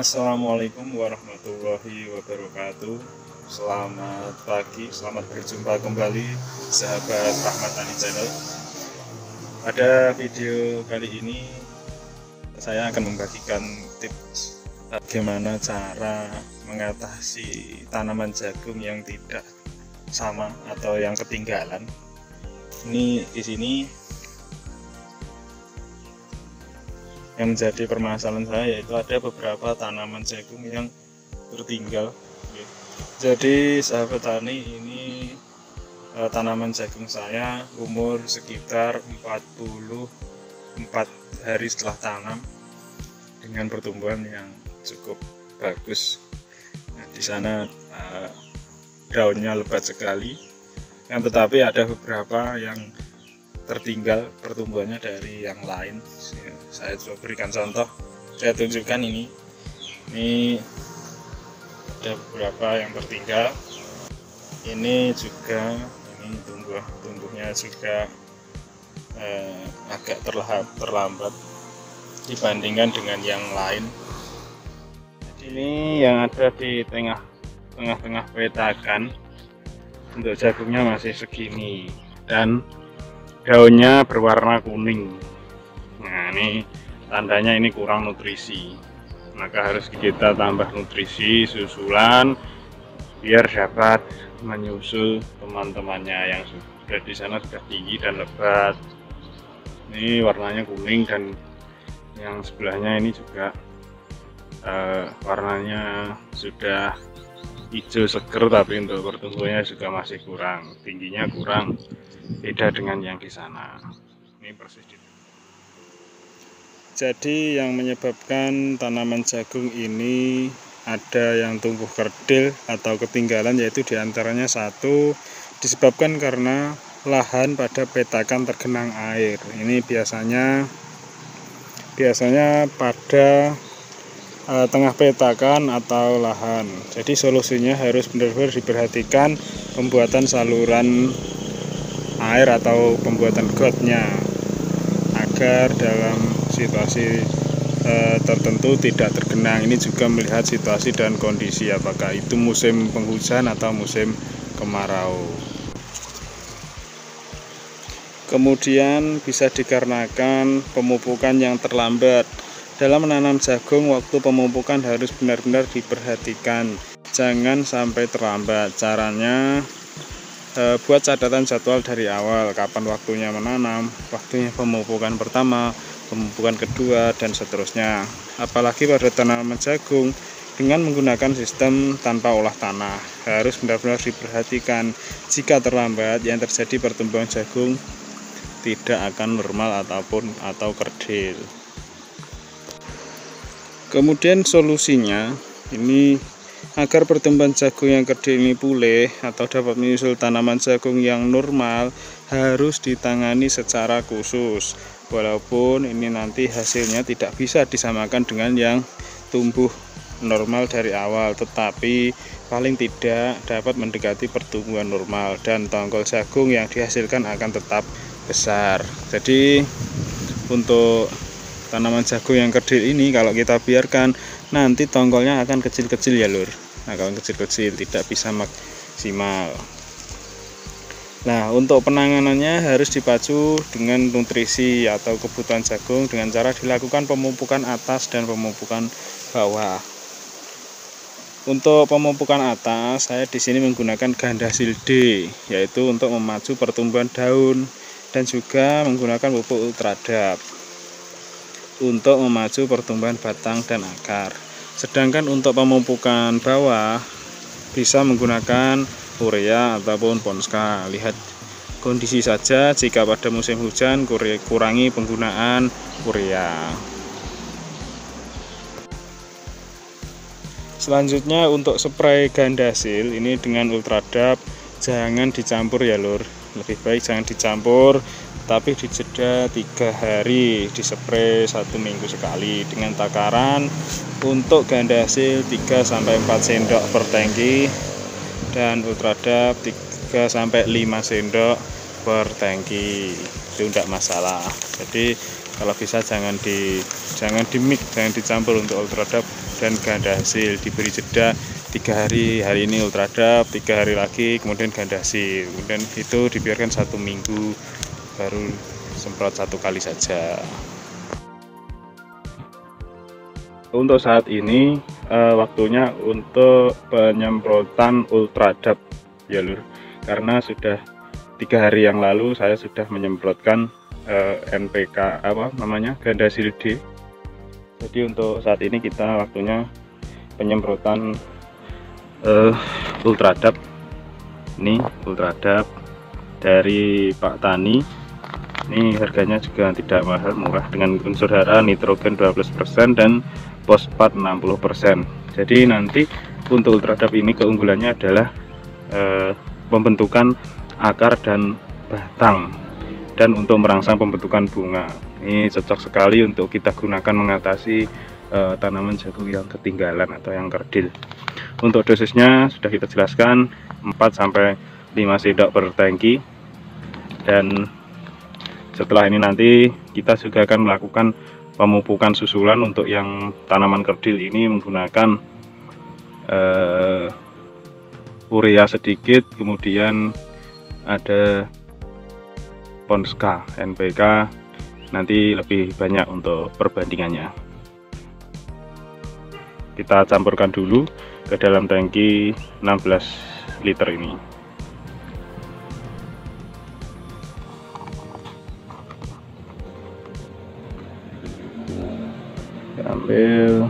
Assalamualaikum warahmatullahi wabarakatuh. Selamat pagi, selamat berjumpa kembali sahabat Rahmat Tani Channel. Pada video kali ini saya akan membagikan tips bagaimana cara mengatasi tanaman jagung yang tidak sama atau yang ketinggalan. Ini di sini yang menjadi permasalahan saya yaitu ada beberapa tanaman jagung yang tertinggal. Jadi sahabat tani, ini tanaman jagung saya umur sekitar 44 hari setelah tanam dengan pertumbuhan yang cukup bagus. Nah, di sana daunnya lebat sekali, tetapi ada beberapa yang tertinggal pertumbuhannya dari yang lain. Saya coba berikan contoh, saya tunjukkan ini ada beberapa yang tertinggal. Ini juga, ini tumbuhnya juga agak terlambat dibandingkan dengan yang lain. Jadi ini yang ada di tengah-tengah petakan untuk jagungnya masih segini dan daunnya berwarna kuning. Nah, ini tandanya ini kurang nutrisi, maka harus kita tambah nutrisi susulan biar dapat menyusul teman-temannya yang sudah di sana sudah tinggi dan lebat. Ini warnanya kuning dan yang sebelahnya ini juga warnanya sudah hijau seger, tapi untuk pertumbuhannya juga masih kurang, tingginya kurang, beda dengan yang di sana. Ini persis di. Jadi yang menyebabkan tanaman jagung ini ada yang tumbuh kerdil atau ketinggalan, yaitu diantaranya satu, disebabkan karena lahan pada petakan tergenang air. Ini biasanya pada tengah petakan atau lahan. Jadi solusinya harus benar-benar diperhatikan pembuatan saluran air atau pembuatan gotnya agar dalam situasi tertentu tidak tergenang. Ini juga melihat situasi dan kondisi, apakah itu musim penghujan atau musim kemarau. Kemudian bisa dikarenakan pemupukan yang terlambat. Dalam menanam jagung, waktu pemupukan harus benar-benar diperhatikan, jangan sampai terlambat. Caranya, buat catatan jadwal dari awal, kapan waktunya menanam, waktunya pemupukan pertama, pemupukan kedua, dan seterusnya. Apalagi pada tanaman jagung dengan menggunakan sistem tanpa olah tanah, harus benar-benar diperhatikan. Jika terlambat, yang terjadi pertumbuhan jagung tidak akan normal atau kerdil. Kemudian solusinya ini, agar pertumbuhan jagung yang kerdil ini pulih atau dapat menyusul tanaman jagung yang normal, harus ditangani secara khusus. Walaupun ini nanti hasilnya tidak bisa disamakan dengan yang tumbuh normal dari awal, tetapi paling tidak dapat mendekati pertumbuhan normal dan tongkol jagung yang dihasilkan akan tetap besar. Jadi untuk tanaman jagung yang kerdil ini, kalau kita biarkan, nanti tongkolnya akan kecil-kecil ya lur. Nah, kalau kecil-kecil tidak bisa maksimal. Nah, untuk penanganannya harus dipacu dengan nutrisi atau kebutuhan jagung dengan cara dilakukan pemupukan atas dan pemupukan bawah. Untuk pemupukan atas, saya di sini menggunakan Gandasil D, yaitu untuk memacu pertumbuhan daun, dan juga menggunakan pupuk Ultradap untuk memacu pertumbuhan batang dan akar. Sedangkan untuk pemupukan bawah bisa menggunakan urea ataupun Ponska. Lihat kondisi saja, jika pada musim hujan kurangi penggunaan urea. Selanjutnya untuk spray Gandasil ini dengan Ultradap, jangan dicampur ya lur. Lebih baik jangan dicampur, tapi dijeda 3 hari, dispray 1 minggu sekali dengan takaran untuk Gandasil 3-4 sendok per tangki dan Ultradap 3-5 sendok per tangki. Itu tidak masalah. Jadi kalau bisa jangan di mix, jangan dicampur untuk Ultradap kemudian ganda hasil, diberi jeda 3 hari ini ultradap, 3 hari lagi kemudian ganda hasil, kemudian itu dibiarkan 1 minggu baru semprot 1 kali saja. Untuk saat ini waktunya untuk penyemprotan ultradap ya lur, karena sudah 3 hari yang lalu saya sudah menyemprotkan NPK ganda hasil D. Jadi untuk saat ini kita waktunya penyemprotan ultradap. Ini ultradap dari Pak Tani. Ini harganya juga tidak mahal, murah, dengan unsur hara nitrogen 12% dan fosfat 60%. Jadi nanti untuk ultradap ini keunggulannya adalah pembentukan akar dan batang, dan untuk merangsang pembentukan bunga. Ini cocok sekali untuk kita gunakan mengatasi tanaman jagung yang ketinggalan atau yang kerdil. Untuk dosisnya sudah kita jelaskan, 4-5 sendok per tangki. Dan setelah ini nanti kita juga akan melakukan pemupukan susulan. Untuk yang tanaman kerdil ini menggunakan urea sedikit, kemudian ada Ponska, NPK nanti lebih banyak untuk perbandingannya. Kita campurkan dulu ke dalam tangki 16 liter ini. Kita ambil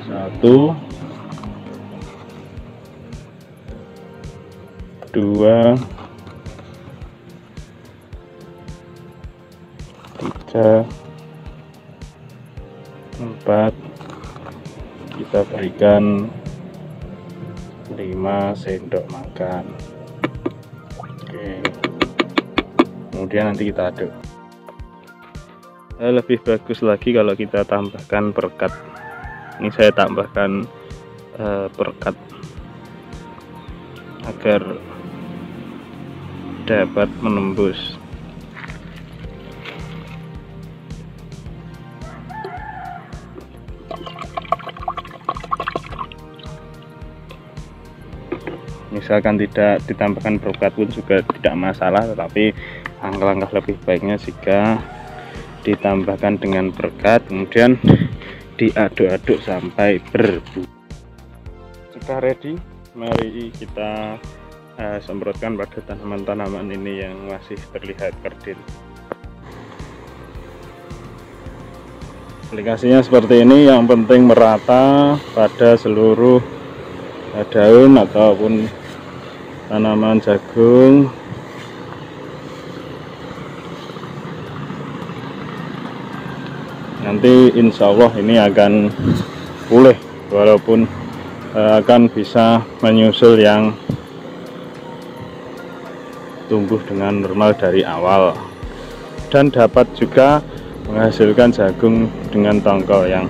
1, 2, 3, 4, kita berikan 5 sendok makan. Oke, kemudian nanti kita aduk. Lebih bagus lagi kalau kita tambahkan perekat. Ini saya tambahkan perekat agar dapat menembus. Misalkan tidak ditambahkan perekat pun juga tidak masalah, tetapi langkah-langkah lebih baiknya jika ditambahkan dengan perekat, kemudian diaduk-aduk sampai berbunga. Sudah ready, mari kita semprotkan pada tanaman-tanaman ini yang masih terlihat kerdil. Aplikasinya seperti ini, yang penting merata pada seluruh daun ataupun tanaman jagung. Nanti insya Allah ini akan pulih, walaupun akan bisa menyusul yang tumbuh dengan normal dari awal, dan dapat juga menghasilkan jagung dengan tongkol yang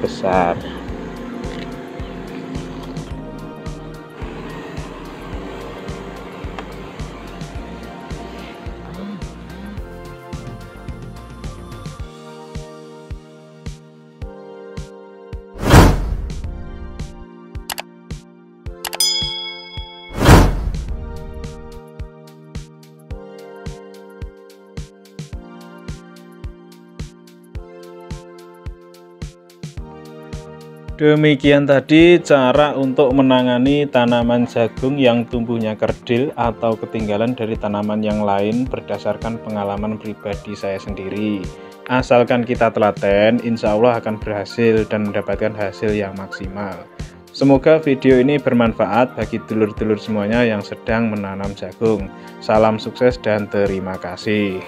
besar. Demikian tadi cara untuk menangani tanaman jagung yang tumbuhnya kerdil atau ketinggalan dari tanaman yang lain berdasarkan pengalaman pribadi saya sendiri. Asalkan kita telaten, insya Allah akan berhasil dan mendapatkan hasil yang maksimal. Semoga video ini bermanfaat bagi dulur-dulur semuanya yang sedang menanam jagung. Salam sukses dan terima kasih.